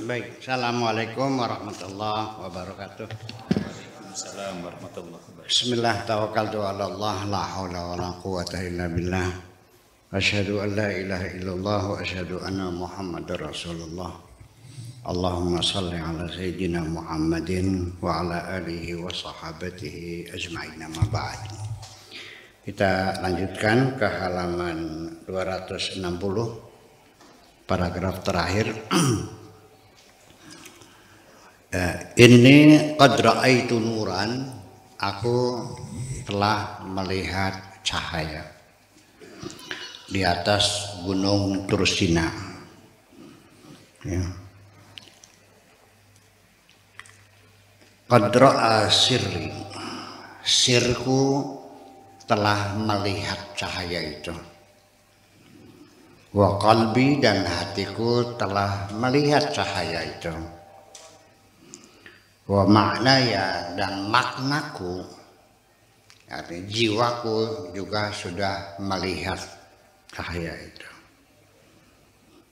Baik, assalamualaikum warahmatullahi wabarakatuh. Waalaikumsalam warahmatullahi wabarakatuh. Bismillah, tawakkaltu ala Allah, la haula wa la quwata illa billah. Asyhadu an la ilaha illallah wa asyhadu anna Muhammadar Rasulullah. Allahumma salli ala sayyidina Muhammadin wa ala alihi wa sahabatihi ajma'in, amma ba'd. Kita lanjutkan ke halaman 260. Paragraf terakhir. Ini qad ra'aitu nuran, aku telah melihat cahaya di atas gunung Tursina. Ya. Qad ra'a sirri, sirku telah melihat cahaya itu. Wa qalbi, dan hatiku telah melihat cahaya itu. Wa maknaya, dan maknaku, artinya jiwaku juga sudah melihat cahaya itu.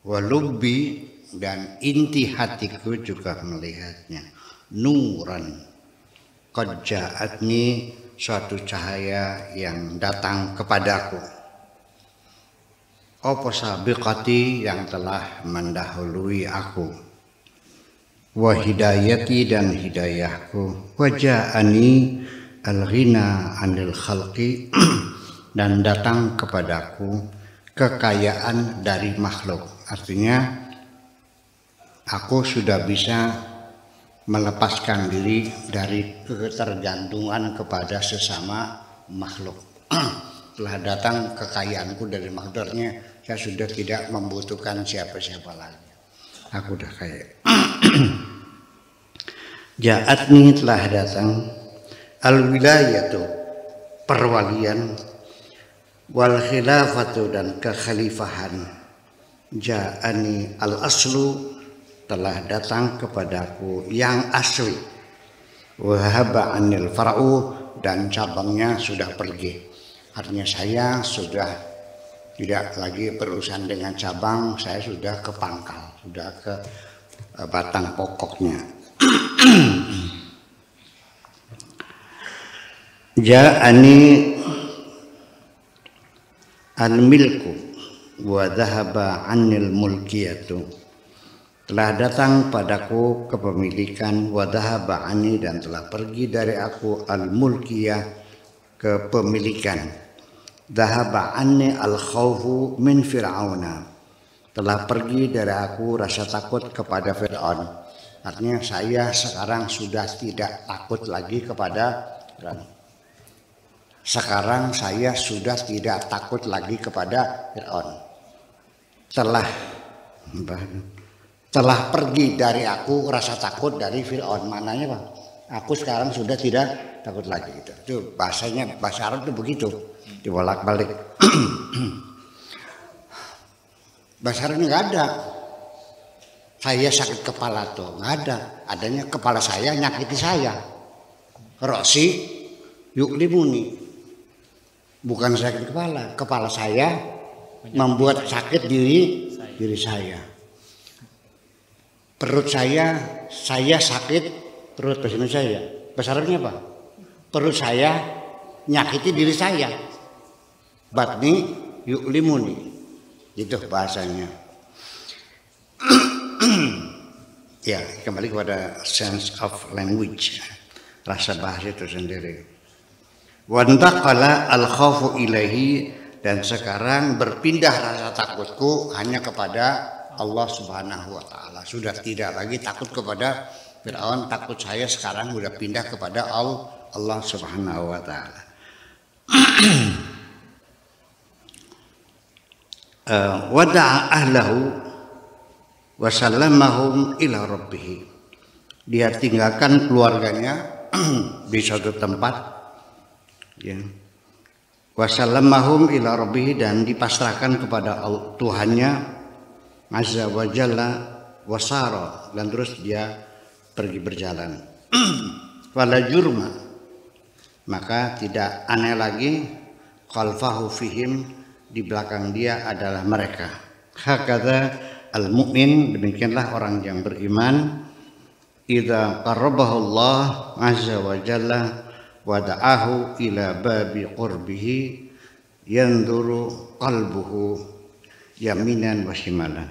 Wa lubbi, dan inti hatiku juga melihatnya. Nuran qad ja'atni, suatu cahaya yang datang kepadaku. Apa sabiqati, yang telah mendahului aku. Wa hidayati, dan hidayahku. Wa ja'ani al-ghina anil khalqi, dan datang kepadaku kekayaan dari makhluk. Artinya aku sudah bisa melepaskan diri dari ketergantungan kepada sesama makhluk. Telah datang kekayaanku dari makhluknya. Saya sudah tidak membutuhkan siapa-siapa lagi. Aku udah kaya. Ja'atni, telah datang al-wilayatu, perwalian, wal khilafatu, dan kekhalifahan. Ja'ani al-aslu, telah datang kepadaku yang asli. Wahaba anil far'u, dan cabangnya sudah pergi. Artinya saya sudah tidak lagi berurusan dengan cabang, saya sudah ke pangkal, sudah ke batang pokoknya. Ja'ani al-milku wa dhahaba anil mulkiyatu, telah datang padaku kepemilikan, wa dhahaba anni, dan telah pergi dari aku al-mulkiyah, kepemilikan. Dhahaba anni al-khawfu min fir'auna, telah pergi dari aku rasa takut kepada Fir'aun. Artinya saya sekarang sudah tidak takut lagi kepada Fir'aun. Sekarang saya sudah tidak takut lagi kepada Fir'aun. Telah pergi dari aku rasa takut dari Fir'aun. Maknanya apa? Aku sekarang sudah tidak takut lagi. Itu bahasanya, bahasa Arab itu begitu. Dibolak-balik. Bahasa Arabnya nggak ada. Saya sakit kepala tuh nggak ada. Adanya kepala saya nyakiti saya. Roksi yuklimuni. Bukan sakit kepala. Kepala saya membuat sakit diri saya. Perut saya sakit perut, bahasa Indonesia. Bahasa Arabnya apa? Perut saya nyakiti diri saya. Batni yuklimuni, itu bahasanya. Ya, kembali kepada sense of language, rasa bahasa itu sendiri. Wa intaqala al-khawfu ilaihi, dan sekarang berpindah rasa takutku hanya kepada Allah Subhanahu wa taala. Sudah tidak lagi takut kepada Fir'aun, takut saya sekarang sudah pindah kepada Allah Subhanahu wa taala. Wada'a ahlahu wa sallamahum ila rabbih, dia tinggalkan keluarganya di suatu tempat, ya. Wa sallamahum ila rabbih, dan dipasrahkan kepada Tuhannya azza wa jalla, wasara, dan terus dia pergi berjalan. Wala jurma, maka tidak aneh lagi, khalfahu fihim, di belakang dia adalah mereka. Hakadha al-mu'min, demikianlah orang yang beriman, idza qarrabahu Allah azza wa jalla wa da'ahu ila babi qurbihi yanzuru qalbuhu yaminan wa shimalan.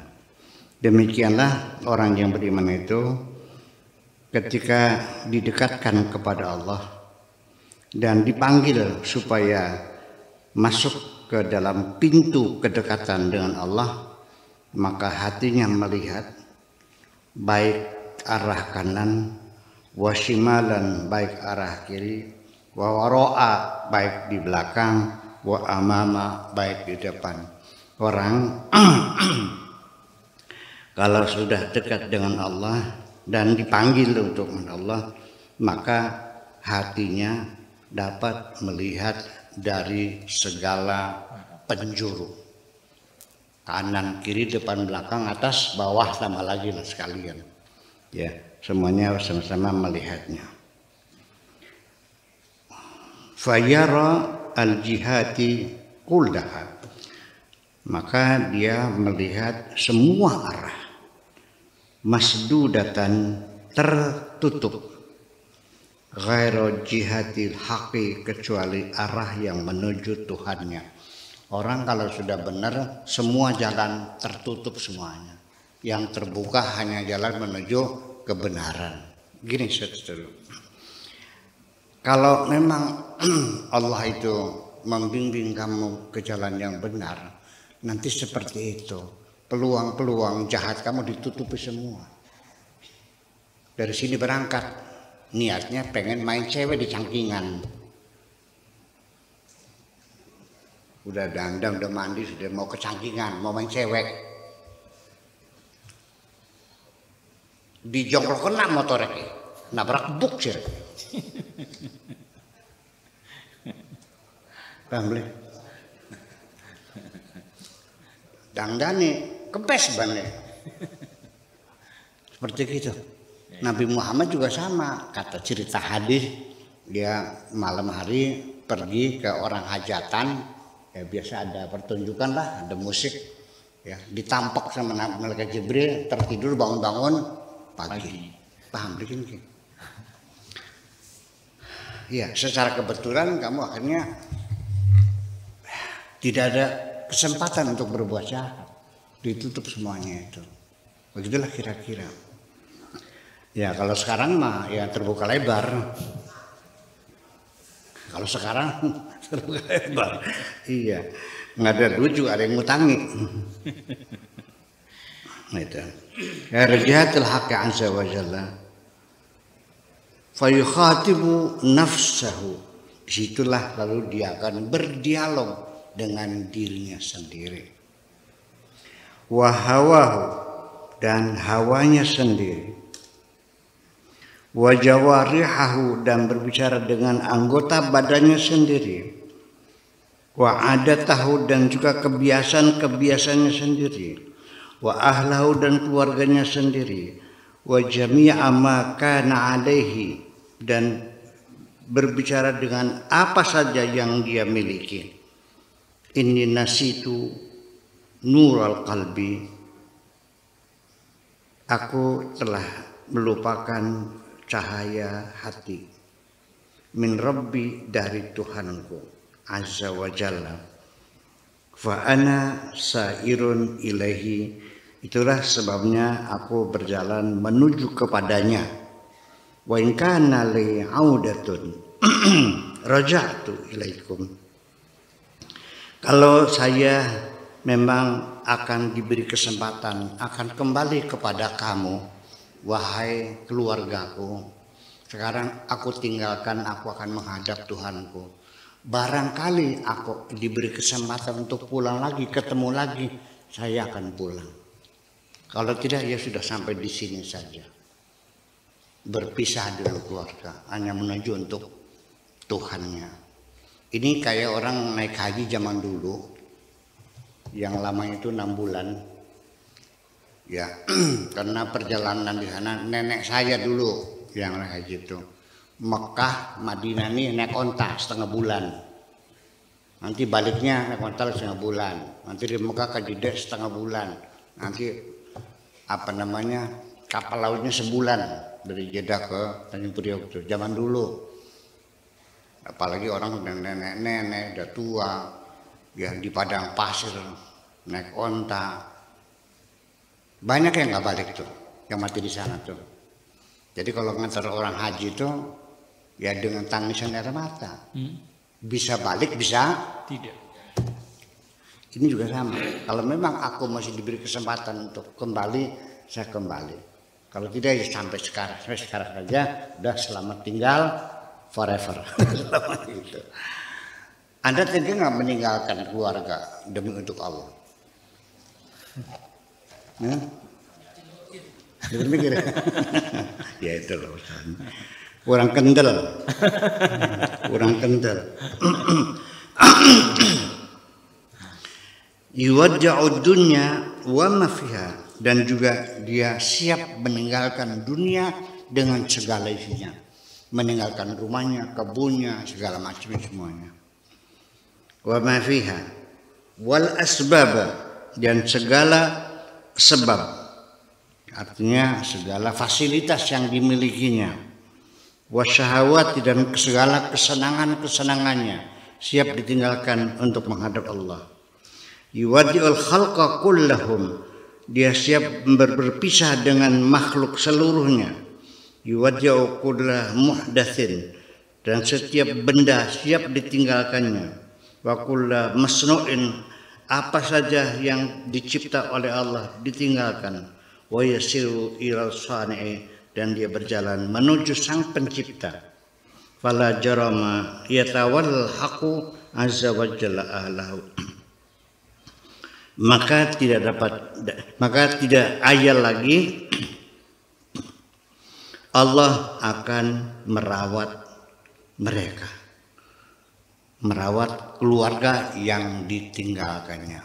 Demikianlah orang yang beriman itu ketika didekatkan kepada Allah dan dipanggil supaya masuk ke dalam pintu kedekatan dengan Allah, maka hatinya melihat baik arah kanan, wa shimalan baik arah kiri, wa wara'a baik di belakang, wa amama baik di depan. Orang kalau sudah dekat dengan Allah dan dipanggil untuk Allah, maka hatinya dapat melihat dari segala penjuru, kanan, kiri, depan, belakang, atas, bawah, sama lagi lah sekalian. Ya, semuanya sama-sama melihatnya. Fayara al-jihati kullaha, maka dia melihat semua arah, masdudatan tertutup, ghairu jihatil haqi, kecuali arah yang menuju Tuhannya. Orang kalau sudah benar, semua jalan tertutup semuanya. Yang terbuka hanya jalan menuju kebenaran. Gini saudara, kalau memang Allah itu membimbing kamu ke jalan yang benar, nanti seperti itu, peluang-peluang jahat kamu ditutupi semua. Dari sini berangkat, niatnya pengen main cewek di cangkingan, udah dandang, udah mandi, sudah mau ke cangkingan, mau main cewek, dijongkol kena motornya, nabrak buk sih. Paham boleh? Dangdane kepes banget. Seperti gitu. Nabi Muhammad juga sama, kata cerita hadis, dia malam hari pergi ke orang hajatan, ya biasa ada pertunjukan lah, ada musik, ya ditampak sama malaikat Jibril, tertidur bangun-bangun pagi. Paham begini? Ya, secara kebetulan kamu akhirnya tidak ada kesempatan untuk berbuat jahat, ditutup semuanya itu. Begitulah kira-kira. Ya kalau sekarang mah ya terbuka lebar. Kalau sekarang terbuka lebar, iya, nggak ada duit juga ada yang ngutangi. Itu. Ya rajatul haqqi azza wa jalla. Fayukhatibu nafsahu. Disitulah lalu dia akan berdialog dengan dirinya sendiri. Wahawahu, dan hawanya sendiri. Wajawarihahu, dan berbicara dengan anggota badannya sendiri. Wa adatahu, dan juga kebiasaan-kebiasaannya sendiri. Wa ahlahu, dan keluarganya sendiri. Wa jami'a ma kana alaihi, dan berbicara dengan apa saja yang dia miliki. Inni nasitu nural qalbi, aku telah melupakan cahaya hati, min rabbi, dari Tuhanku azza wa jalla, fa ana sairun ilaihi, itulah sebabnya aku berjalan menuju kepadanya. Wa in kana li audatun raja'tu ilaikum, kalau saya memang akan diberi kesempatan akan kembali kepada kamu, wahai keluargaku. Sekarang aku tinggalkan, aku akan menghadap Tuhanku. Barangkali aku diberi kesempatan untuk pulang lagi, ketemu lagi, saya akan pulang. Kalau tidak, ya sudah sampai di sini saja. Berpisah dengan keluarga, hanya menuju untuk Tuhannya. Ini kayak orang naik haji zaman dulu, yang lamanya itu 6 bulan. Ya, karena perjalanan di sana nenek saya dulu yang naik haji itu. Mekah, Madinah ini naik onta setengah bulan. Nanti baliknya naik onta setengah bulan. Nanti di Mekah ke Jeddah setengah bulan. Nanti apa namanya kapal lautnya sebulan dari Jeddah ke Tanjung Priok itu zaman dulu. Apalagi orang udah nenek-nenek udah tua ya di padang pasir naik onta, banyak yang nggak balik tuh, yang mati di sana tuh. Jadi kalau ngantar orang haji itu ya dengan tangisan air mata, bisa balik bisa Tidak. Ini juga sama. Kalau memang aku masih diberi kesempatan untuk kembali, saya kembali. Kalau tidak ya sampai sekarang saja, udah selamat tinggal forever. Gitu. Anda tega nggak meninggalkan keluarga demi untuk Allah? Mikir. Ya itu loh. Kurang kendel. Yuwadja'ud dunya wa ma fiha, dan juga dia siap meninggalkan dunia dengan segala isinya, meninggalkan rumahnya, kebunnya, segala macam semuanya. Wa ma fiha wal asbab, dan segala sebab, artinya segala fasilitas yang dimilikinya, wasyahawat, dan segala kesenangannya siap ditinggalkan untuk menghadap Allah. Yuwaddi'ul khalqa kullahum, dia siap berpisah dengan makhluk seluruhnya. Yuwaddi'u kulla muhdatsin, dan setiap benda siap ditinggalkannya. Wa kulla masnu'in, apa saja yang dicipta oleh Allah ditinggalkan. Wa yasiru ilal sani'i, dan dia berjalan menuju sang pencipta. Fala jarama yatawal haqu azza wa jalla ahlahu, maka tidak ayal lagi Allah akan merawat mereka, merawat keluarga yang ditinggalkannya.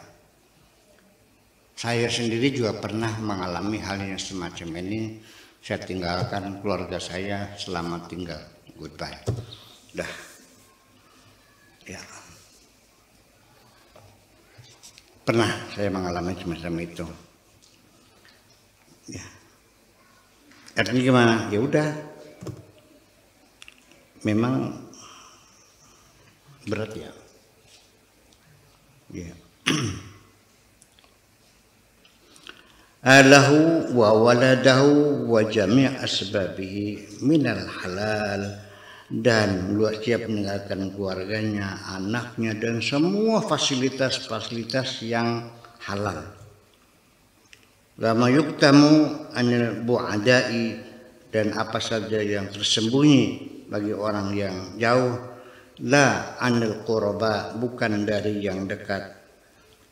Saya sendiri juga pernah mengalami hal yang semacam ini. Saya tinggalkan keluarga saya, selamat tinggal, goodbye. Dah. Ya. Pernah saya mengalami semacam itu. Ya. Artinya gimana? Ya udah. Memang berat ya. Ya. Alahu wa waladahu wa jami' asbabihi minal halal, dan luas siap meninggalkan keluarganya, anaknya, dan semua fasilitas-fasilitas yang halal. Lama yuktamu anil bu'adai, dan apa saja yang tersembunyi bagi orang yang jauh. La anil qurba, bukan dari yang dekat.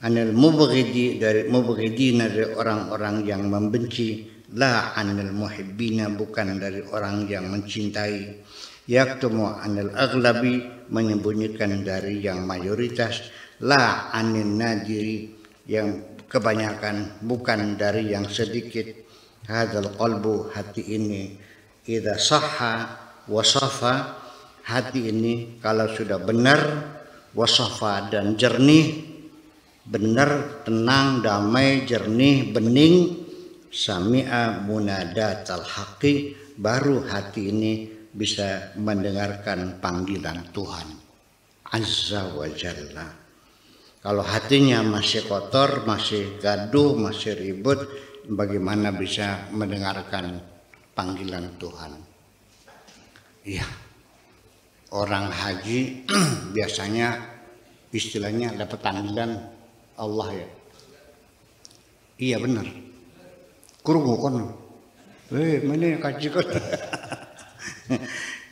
Anil mubghidi, dari mubghidina, dari orang-orang yang membenci. La anil muhibbina, bukan dari orang yang mencintai. Yaktumu anil aghlabi, menyembunyikan dari yang mayoritas. La anil nadiri, yang kebanyakan, bukan dari yang sedikit. Hadzal qalbu, hati ini, idza sahha wasafa, hati ini kalau sudah benar, wasafa, dan jernih, benar, tenang, damai, jernih, bening, sami'a munadatal haqqi, baru hati ini bisa mendengarkan panggilan Tuhan Azza wa Jalla. Kalau hatinya masih kotor, masih gaduh, masih ribut, bagaimana bisa mendengarkan panggilan Tuhan? Iya, orang haji biasanya istilahnya dapat panggilan Allah ya. Iya benar. Krungu kono. Mana kaji kono.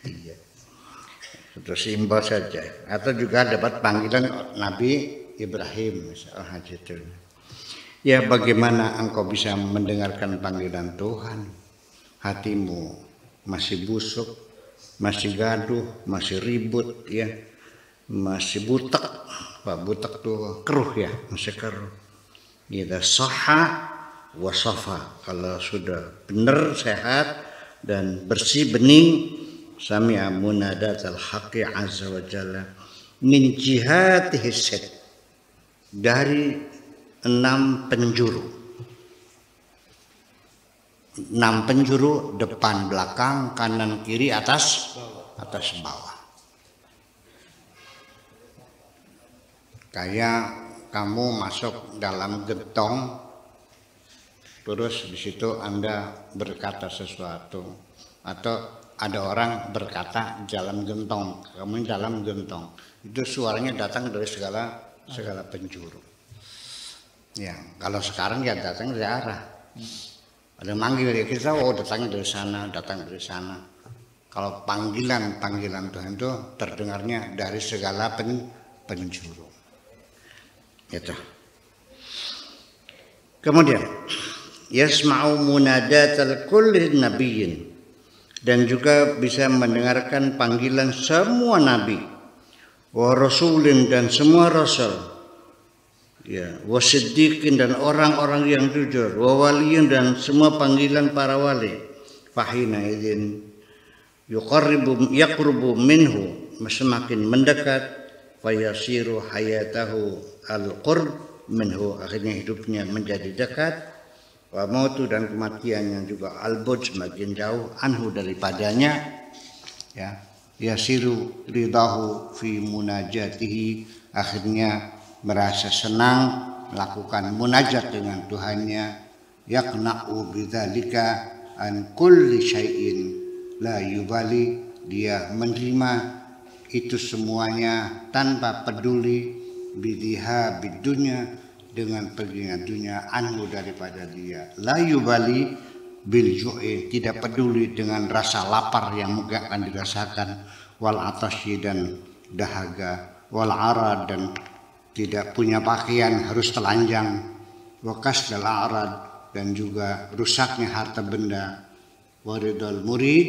Iya. Terus simbol saja. Atau juga dapat panggilan Nabi Ibrahim misalnya haji itu. Ya, bagaimana engkau bisa mendengarkan panggilan Tuhan? Hatimu masih busuk, masih gaduh, masih ribut ya. Masih butek. Pak butek tuh keruh ya, masih keruh. Idza sahha wa safa, kalau sudah benar, sehat dan bersih, bening, sami'a munadatal haqqi azza wa jalla min jihatihi sit, dari 6 penjuru. 6 penjuru, depan belakang, kanan kiri, atas bawah. Kayak kamu masuk dalam gentong, terus di situ Anda berkata sesuatu, atau ada orang berkata dalam gentong, kamu dalam gentong, itu suaranya datang dari segala penjuru. Ya, kalau sekarang ya datang dari arah. Ada manggil ya kita, oh datangnya dari sana, datang dari sana. Kalau panggilan Tuhan itu terdengarnya dari segala penjuru. Itu. Kemudian yasma'u munadatal kulli nabiyyin, dan juga bisa mendengarkan panggilan semua nabi, wa rasulin, dan semua rasul, ya, wa siddiqin, dan orang-orang yang jujur, wa waliyin, dan semua panggilan para wali. Fahina idzin yaqrubu minhu, semakin mendekat, fayasiru hayatahu al-qurb minhu, akhirnya hidupnya menjadi dekat, wa mautu, dan kematiannya juga al-bud, semakin jauh, anhu, daripadanya, ya, yasiru ridahu fi munajatihi, akhirnya merasa senang melakukan munajat dengan Tuhannya, yaqna'u bidzalika an kulli syai'in la yubali, dia menerima itu semuanya tanpa peduli, bidiha bidunya, dengan perginya dunia, anhu, daripada dia, la yubali bil ju'i, tidak peduli dengan rasa lapar yang mungkin akan dirasakan, wal atasyi, dan dahaga, wal arad, dan tidak punya pakaian harus telanjang, wakas dal arad, dan juga rusaknya harta benda, waridul murid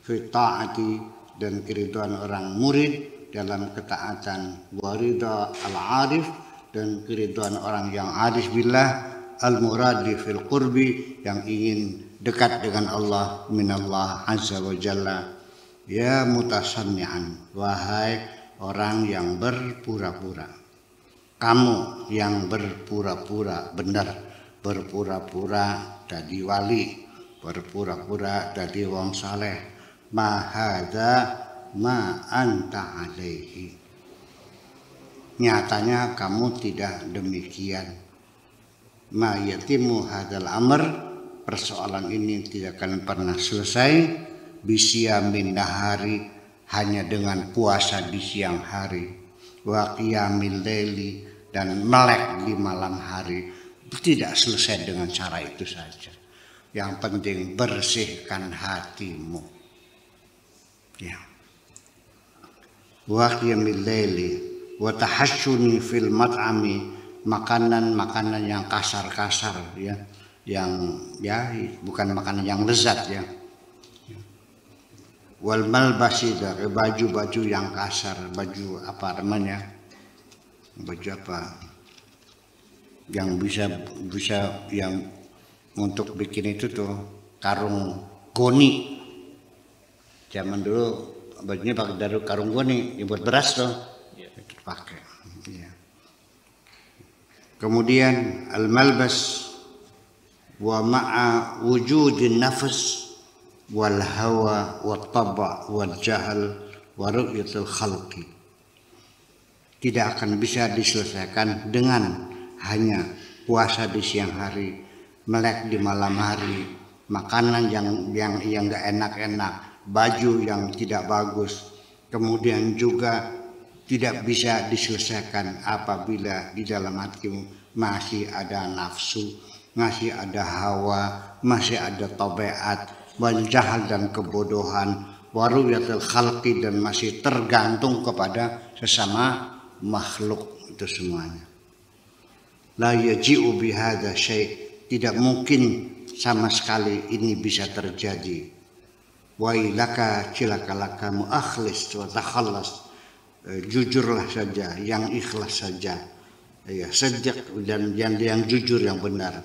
fi ta'ati, dan keridhaan orang murid dalam ketaatan, warida al-arif, dan keridhaan orang yang arif billah, al-muradi fil qurbi, yang ingin dekat dengan Allah, minallah azza wa jalla. Ya mutasanni'an, wahai orang yang berpura-pura, kamu yang berpura-pura benar, berpura-pura jadi wali, berpura-pura jadi wong saleh, ma hadza ma anta alaihi, nyatanya kamu tidak demikian. Ma yatimu hadzal amr, persoalan ini tidak akan pernah selesai, bisyamin nahari, hanya dengan puasa di siang hari, wa qiyamil laili, dan melek di malam hari. Tidak selesai dengan cara itu saja. Yang penting bersihkan hatimu, ya. Wa qiyamil laili wa tahassuni fil mat'ami, makanan-makanan yang kasar-kasar, ya, yang ya bukan makanan yang lezat, ya. Wal malbasi, dari baju-baju yang kasar, baju apa namanya, baju apa yang bisa yang untuk bikin itu tuh karung goni. Zaman dulu bajunya pakai dari karung goni, dibuat beras tuh, itu pakai. Ya. Kemudian al malbas wa ma'a wujudin nafas wal hawa wat taba' wal jahal wa ru'yatul khalqi, tidak akan bisa diselesaikan dengan hanya puasa di siang hari, melek di malam hari, makanan yang enggak enak-enak, baju yang tidak bagus. Kemudian juga tidak bisa diselesaikan apabila di dalam hatimu masih ada nafsu, masih ada hawa, masih ada tabiat, wal jahal, dan kebodohan, waruyatul khalqi, dan masih tergantung kepada sesama makhluk. Itu semuanya la yaji'u bihadza syai', tidak mungkin sama sekali ini bisa terjadi. Wailaka, cilakalaka, muakhlis wa takhallas, jujurlah saja, yang ikhlas saja, ya, sejak dan yang jujur, yang benar.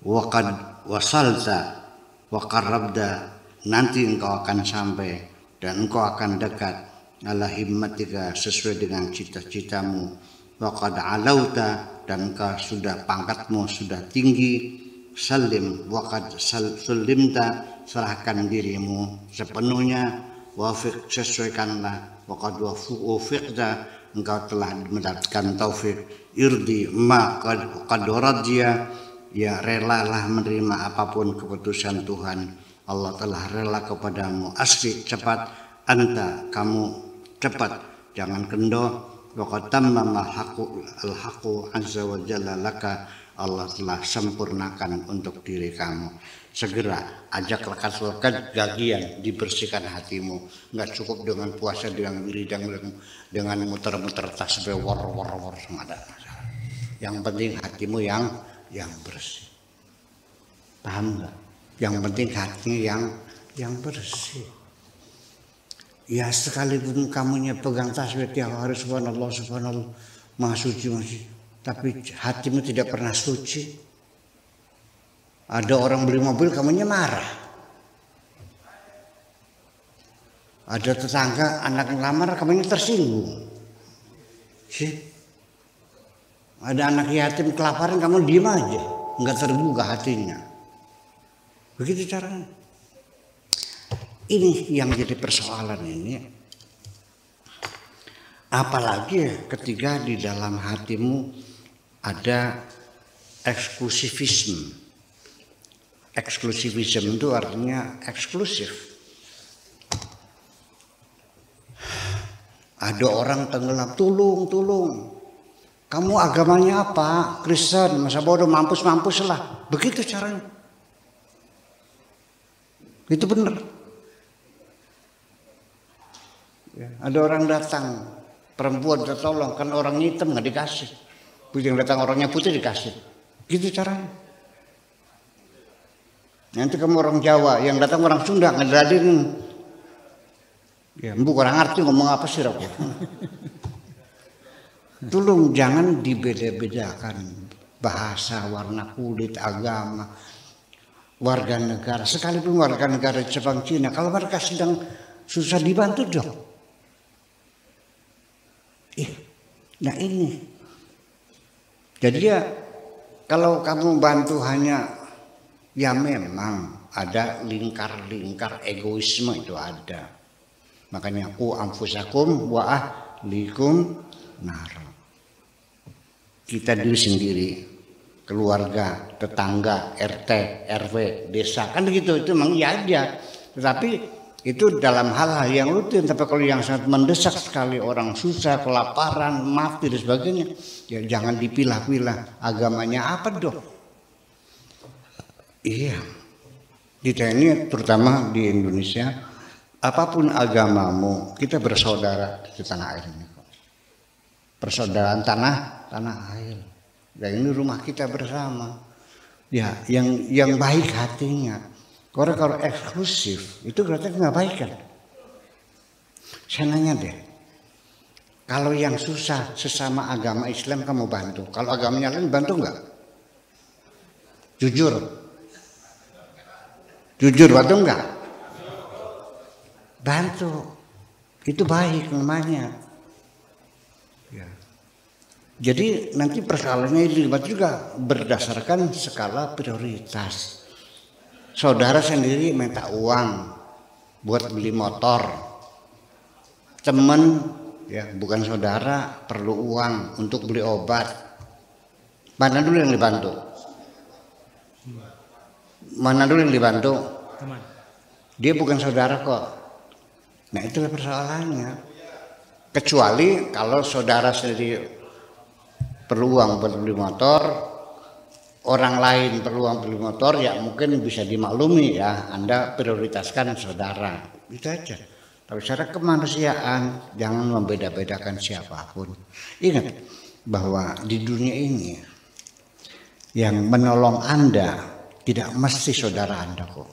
Waqad wasalta wa qarrabda, nanti engkau akan sampai dan engkau akan dekat, ala himmatika, sesuai dengan cita-citamu. Waqad alauta, dan engkau sudah, pangkatmu sudah tinggi, salim waqad sulimta, serahkan dirimu sepenuhnya, wafiq sesuaikanlah, waqad wafiqta, engkau telah mendapatkan taufik, irdi ma qad radiya, ya relalah menerima apapun keputusan Tuhan. Allah telah rela kepadamu, asri cepat, anta kamu cepat, jangan kendor. Waqad tammama al-haqqu azza wa jalla laka, Allah telah sempurnakan untuk diri kamu. Segera ajak lekas-lekas gagian, dibersihkan hatimu. Enggak cukup dengan puasa dengan wiridang, dengan muter-muter tasbih war ada. Yang penting hatimu yang bersih. Paham enggak? Yang penting hatinya yang bersih. Ya sekalipun kamunya pegang tasbih tiap hari subhanallah subhanallah, maha suci masih, tapi hatimu tidak pernah suci. Ada orang beli mobil kamunya marah. Ada tetangga anak ngelamar kamunya tersinggung. Sih. Ada anak yatim kelaparan kamu diem aja, nggak terbuka hatinya. Begitu caranya. Ini yang jadi persoalan ini. Apalagi ketika di dalam hatimu ada eksklusivisme. Eksklusivisme itu artinya eksklusif. Ada orang tenggelam, tolong. Kamu agamanya apa? Kristen, masa bodoh, mampus lah. Begitu caranya. Itu benar. Ya, ada orang datang, perempuan minta tolong, kan orang hitam nggak dikasih. Yang datang orangnya putih dikasih. Gitu caranya. Nanti kamu orang Jawa, yang datang orang Sunda nggak dihadirin. Ya, bukan orang arti ngomong apa sih Rok? Tolong jangan dibeda-bedakan bahasa, warna kulit, agama, warga negara. Sekalipun warga negara Jepang, Cina, kalau mereka sedang susah dibantu dong. Nah ini, jadi ya kalau kamu bantu hanya, ya memang ada lingkar-lingkar egoisme itu ada. Makanya ku anfusakum wa ahlikum nar. Kita diri sendiri, keluarga, tetangga, RT, RW, desa, kan begitu. Itu memang ya aja. Tetapi itu dalam hal-hal yang rutin. Tapi kalau yang sangat mendesak sekali, orang susah, kelaparan, mati dan sebagainya, ya jangan dipilah-pilah. Agamanya apa dong? Iya, kita ini terutama di Indonesia, apapun agamamu, kita bersaudara di tanah air ini. Persaudaraan tanah air. Dan ini rumah kita bersama. Ya, yang baik hatinya. Kalau eksklusif itu berarti nggak baik kan? Saya nanya deh, kalau yang susah sesama agama Islam kamu bantu, kalau agamanya lain bantu nggak? Jujur bantu nggak? Bantu, itu baik namanya. Ya. Jadi nanti persoalannya dilibat juga berdasarkan skala prioritas. Saudara sendiri minta uang buat beli motor, temen ya bukan saudara perlu uang untuk beli obat, mana dulu yang dibantu? Mana dulu yang dibantu? Dia bukan saudara kok. Nah itulah persoalannya. Kecuali kalau saudara sendiri perlu uang buat beli motor, orang lain perlu uang beli motor, ya mungkin bisa dimaklumi ya, Anda prioritaskan saudara, itu aja. Tapi secara kemanusiaan jangan membeda-bedakan siapapun. Ingat bahwa di dunia ini yang menolong Anda tidak mesti saudara Anda kok.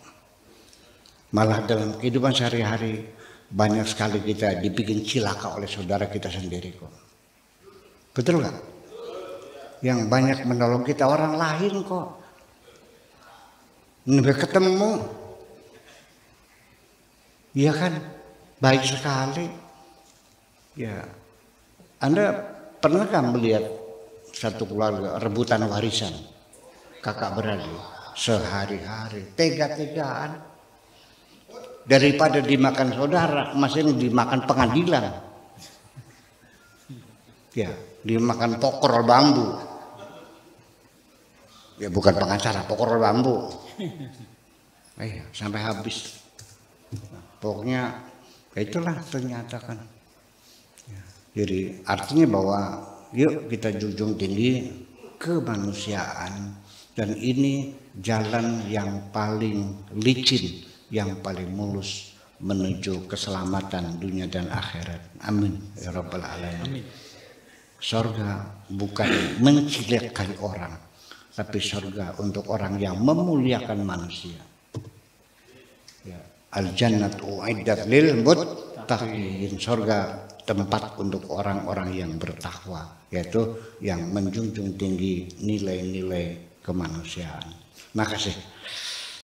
Malah dalam kehidupan sehari-hari banyak sekali kita dibikin cilaka oleh saudara kita sendiri kok. Betul nggak? Yang banyak menolong kita orang lain kok. Sampai ketemu, iya kan, baik sekali. Ya, Anda pernah kan melihat satu keluarga rebutan warisan, kakak beradik? sehari-hari, tega-tegaan. Daripada dimakan saudara, masih dimakan pengadilan. Ya, dimakan pokor bambu. Ya bukan pengacara, pokor bambu. Sampai habis. Pokoknya itulah ternyata kan. Jadi artinya bahwa yuk kita junjung tinggi kemanusiaan, dan ini jalan yang paling licin, yang paling mulus menuju keselamatan dunia dan akhirat. Amin ya rabbal alamin. Surga bukan mencilakai orang, tapi surga untuk orang yang memuliakan manusia. Ya. Al-jannatu uiddat lil muttaqin. Surga tempat untuk orang-orang yang bertakwa, yaitu yang menjunjung tinggi nilai-nilai kemanusiaan. Makasih.